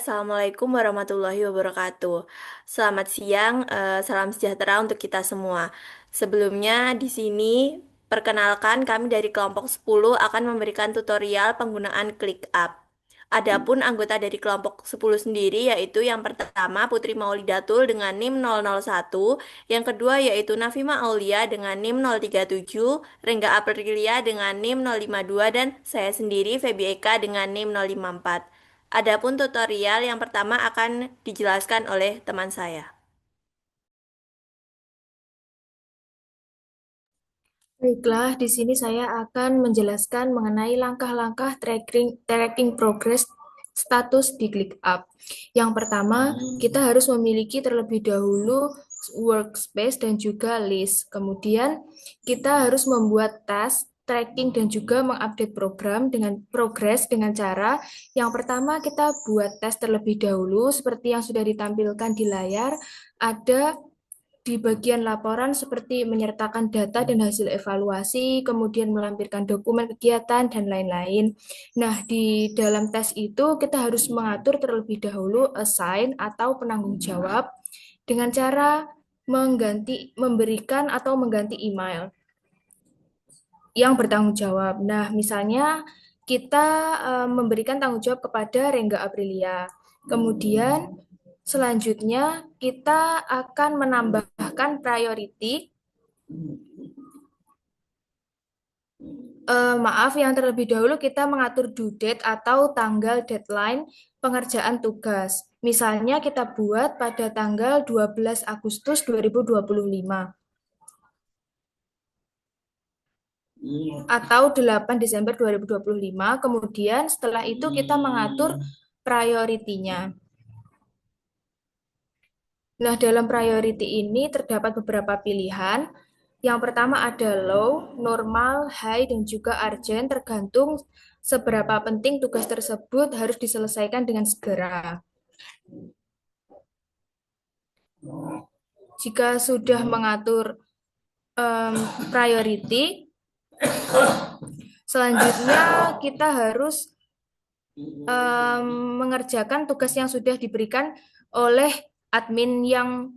Assalamualaikum warahmatullahi wabarakatuh. Selamat siang, salam sejahtera untuk kita semua. Sebelumnya di sini perkenalkan kami dari kelompok 10 akan memberikan tutorial penggunaan ClickUp. Adapun anggota dari kelompok 10 sendiri yaitu yang pertama Putri Maulidatul dengan NIM 001, yang kedua yaitu Nafima Aulia dengan NIM 037, Rengga Aprilia dengan NIM 052 dan saya sendiri Febi Eka dengan NIM 054. Adapun tutorial yang pertama akan dijelaskan oleh teman saya. Baiklah, di sini saya akan menjelaskan mengenai langkah-langkah tracking progress status di ClickUp. Yang pertama, kita harus memiliki terlebih dahulu workspace dan juga list. Kemudian, kita harus membuat task tracking dan juga mengupdate program dengan progress dengan cara yang pertama kita buat tes terlebih dahulu seperti yang sudah ditampilkan di layar. Ada di bagian laporan seperti menyertakan data dan hasil evaluasi, kemudian melampirkan dokumen kegiatan, dan lain-lain. Nah, di dalam tes itu kita harus mengatur terlebih dahulu assign atau penanggung jawab dengan cara memberikan atau mengganti email yang bertanggung jawab. Nah, misalnya kita memberikan tanggung jawab kepada Rengga Aprilia. Kemudian selanjutnya kita akan menambahkan priority. Maaf, yang terlebih dahulu kita mengatur due date atau tanggal deadline pengerjaan tugas. Misalnya kita buat pada tanggal 12 Agustus 2025 atau 8 Desember 2025. Kemudian setelah itu kita mengatur priority-nya. Nah, dalam priority ini terdapat beberapa pilihan. Yang pertama ada low, normal, high, dan juga urgent, tergantung seberapa penting tugas tersebut harus diselesaikan dengan segera. Jika sudah mengatur priority, selanjutnya kita harus mengerjakan tugas yang sudah diberikan oleh admin yang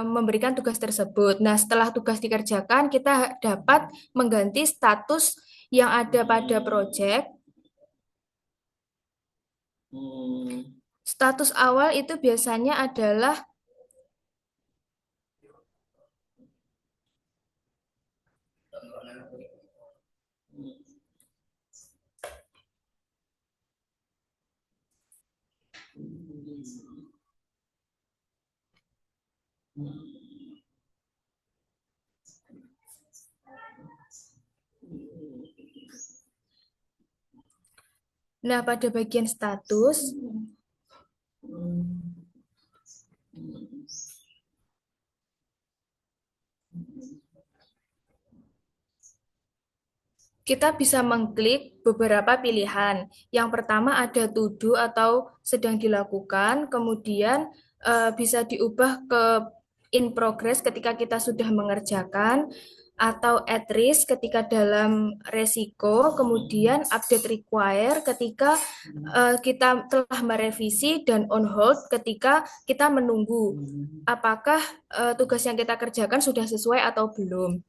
memberikan tugas tersebut. Nah, setelah tugas dikerjakan, kita dapat mengganti status yang ada pada proyek. Status awal itu biasanya adalah nah, pada bagian status kita bisa mengklik beberapa pilihan. Yang pertama ada to do atau sedang dilakukan, kemudian bisa diubah ke in progress ketika kita sudah mengerjakan, atau at risk ketika dalam resiko, kemudian update require ketika kita telah merevisi, dan on hold ketika kita menunggu apakah tugas yang kita kerjakan sudah sesuai atau belum.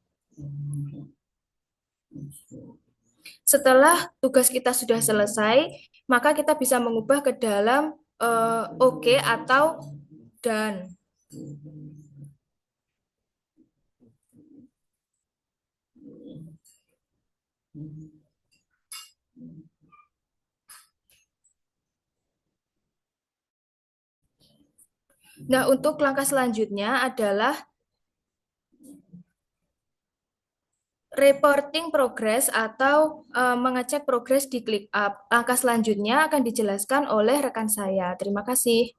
Setelah tugas kita sudah selesai, maka kita bisa mengubah ke dalam OK atau done. Nah, untuk langkah selanjutnya adalah reporting progress atau mengecek progres di ClickUp. Langkah selanjutnya akan dijelaskan oleh rekan saya. Terima kasih.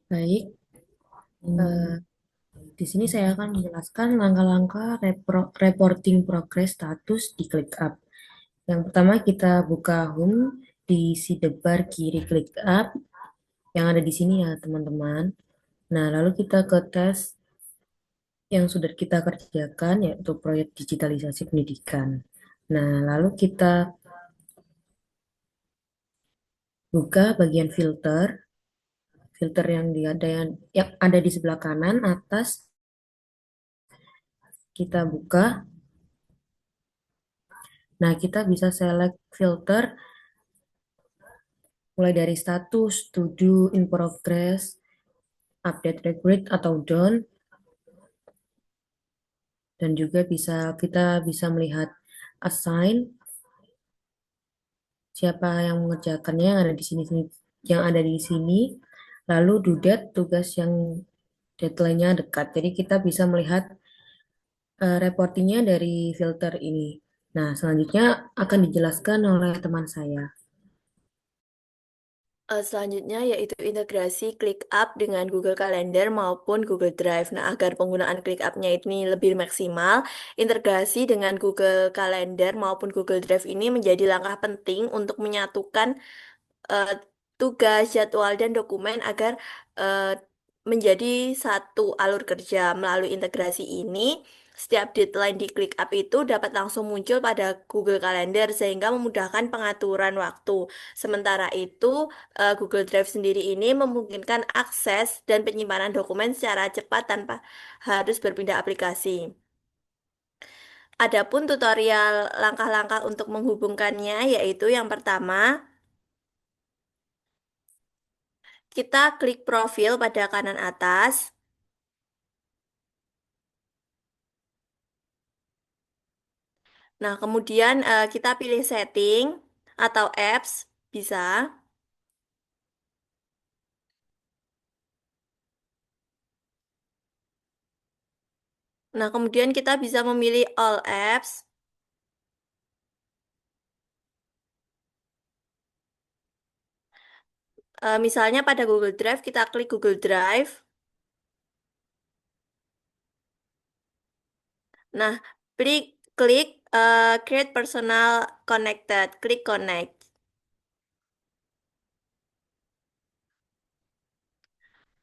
Baik, eh, di sini saya akan menjelaskan langkah-langkah reporting progress status di ClickUp. Yang pertama kita buka home di sidebar kiri ClickUp yang ada di sini ya teman-teman. Nah, lalu kita ke tes yang sudah kita kerjakan yaitu proyek digitalisasi pendidikan. Nah, lalu kita buka bagian filter, filter yang ada di sebelah kanan atas, kita buka. Nah, kita bisa select filter mulai dari status, to do, in progress, update required atau done, dan juga kita bisa melihat assign siapa yang mengerjakannya yang ada di sini lalu due date tugas yang deadline-nya dekat. Jadi kita bisa melihat reportingnya dari filter ini. Nah, selanjutnya akan dijelaskan oleh teman saya. Selanjutnya yaitu integrasi ClickUp dengan Google Calendar maupun Google Drive. Nah, agar penggunaan ClickUp-nya ini lebih maksimal, integrasi dengan Google Calendar maupun Google Drive ini menjadi langkah penting untuk menyatukan eh, tugas, jadwal, dan dokumen agar eh, menjadi satu alur kerja. Melalui integrasi ini, setiap deadline di ClickUp itu dapat langsung muncul pada Google Calendar sehingga memudahkan pengaturan waktu. Sementara itu, Google Drive sendiri ini memungkinkan akses dan penyimpanan dokumen secara cepat tanpa harus berpindah aplikasi. Adapun tutorial langkah-langkah untuk menghubungkannya yaitu yang pertama, kita klik profil pada kanan atas. Nah, kemudian kita pilih setting atau apps, bisa. Nah, kemudian kita bisa memilih all apps. Misalnya pada Google Drive, kita klik Google Drive. Nah, klik Create Personal Connected, klik Connect.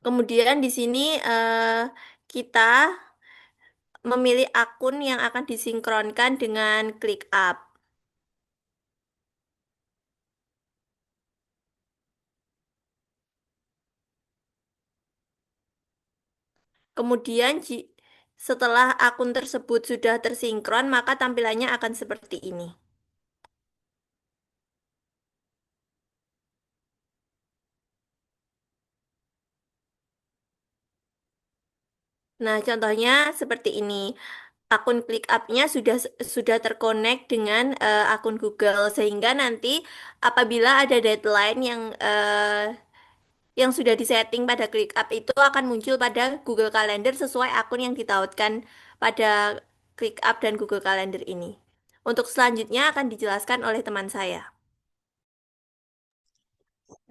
Kemudian di sini kita memilih akun yang akan disinkronkan dengan ClickUp. Kemudian setelah akun tersebut sudah tersinkron, maka tampilannya akan seperti ini. Nah, contohnya seperti ini. Akun ClickUp-nya sudah terkonek dengan akun Google sehingga nanti apabila ada deadline yang sudah disetting pada ClickUp itu akan muncul pada Google Calendar sesuai akun yang ditautkan pada ClickUp dan Google Calendar ini. Untuk selanjutnya akan dijelaskan oleh teman saya.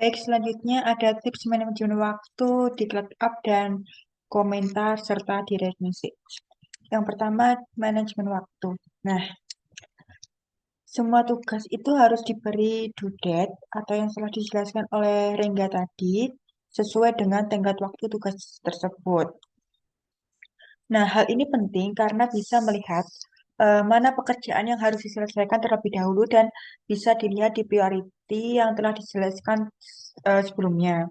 Baik, selanjutnya ada tips manajemen waktu di ClickUp dan komentar serta direct message. Yang pertama, manajemen waktu. Nah, semua tugas itu harus diberi due date atau yang telah dijelaskan oleh Rengga tadi sesuai dengan tenggat waktu tugas tersebut. Nah, hal ini penting karena bisa melihat mana pekerjaan yang harus diselesaikan terlebih dahulu dan bisa dilihat di priority yang telah dijelaskan sebelumnya.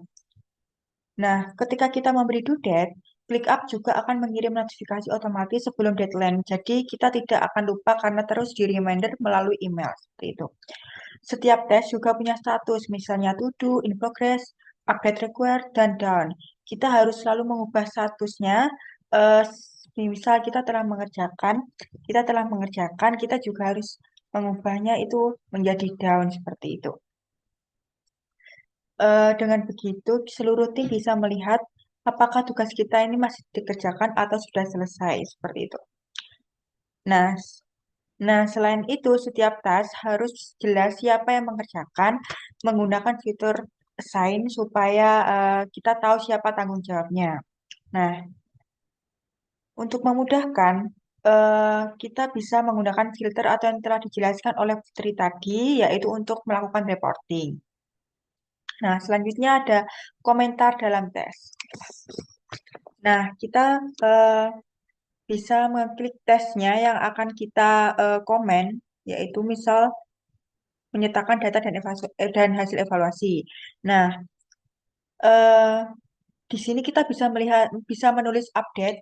Nah, ketika kita memberi due date, ClickUp juga akan mengirim notifikasi otomatis sebelum deadline. Jadi, kita tidak akan lupa karena terus di reminder melalui email. Seperti itu. Setiap tes juga punya status, misalnya to do, in progress, update required, dan done. Kita harus selalu mengubah statusnya. eh, Misal kita telah mengerjakan, kita juga harus mengubahnya itu menjadi down seperti itu. Dengan begitu, seluruh tim bisa melihat apakah tugas kita ini masih dikerjakan atau sudah selesai seperti itu. Nah, selain itu, setiap task harus jelas siapa yang mengerjakan menggunakan fitur assign supaya kita tahu siapa tanggung jawabnya. Nah, untuk memudahkan, kita bisa menggunakan filter atau yang telah dijelaskan oleh Putri tadi, yaitu untuk melakukan reporting. Nah, selanjutnya ada komentar dalam tes. Nah, kita bisa mengklik tesnya yang akan kita komen. yaitu misal menyertakan data dan hasil evaluasi. Nah, eh, di sini kita bisa menulis update,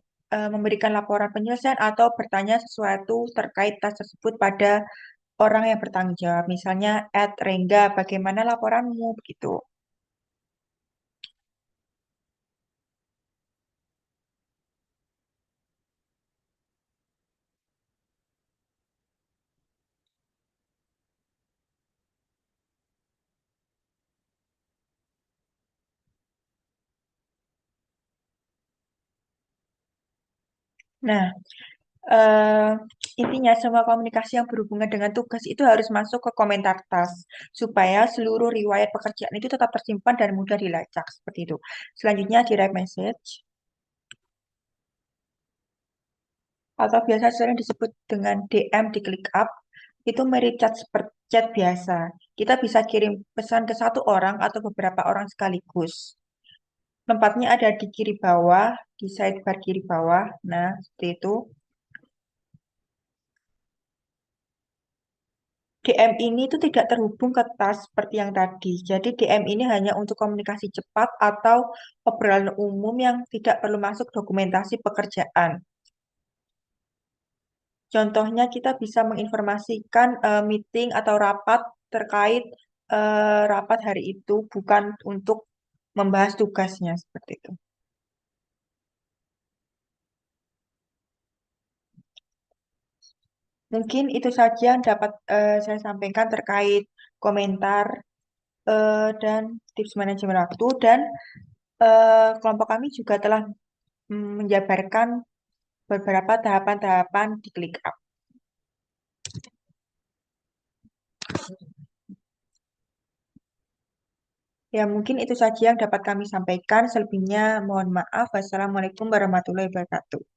memberikan laporan penyelesaian atau bertanya sesuatu terkait tas tersebut pada orang yang bertanggung jawab. Misalnya, Rengga, bagaimana laporanmu? Begitu. Nah, eh, intinya semua komunikasi yang berhubungan dengan tugas itu harus masuk ke komentar tas supaya seluruh riwayat pekerjaan itu tetap tersimpan dan mudah dilacak seperti itu. Selanjutnya direct message atau biasa sering disebut dengan DM di ClickUp itu mirip chat seperti chat biasa. Kita bisa kirim pesan ke satu orang atau beberapa orang sekaligus. Tempatnya ada di kiri bawah, di sidebar kiri bawah. Nah, seperti itu. DM ini itu tidak terhubung ke tas seperti yang tadi. Jadi DM ini hanya untuk komunikasi cepat atau obrolan umum yang tidak perlu masuk dokumentasi pekerjaan. Contohnya kita bisa menginformasikan meeting atau rapat terkait rapat hari itu, bukan untuk membahas tugasnya seperti itu. Mungkin itu saja yang dapat saya sampaikan terkait komentar dan tips manajemen waktu dan kelompok kami juga telah menjabarkan beberapa tahapan-tahapan di ClickUp. Ya, mungkin itu saja yang dapat kami sampaikan. Selebihnya mohon maaf. Wassalamualaikum warahmatullahi wabarakatuh.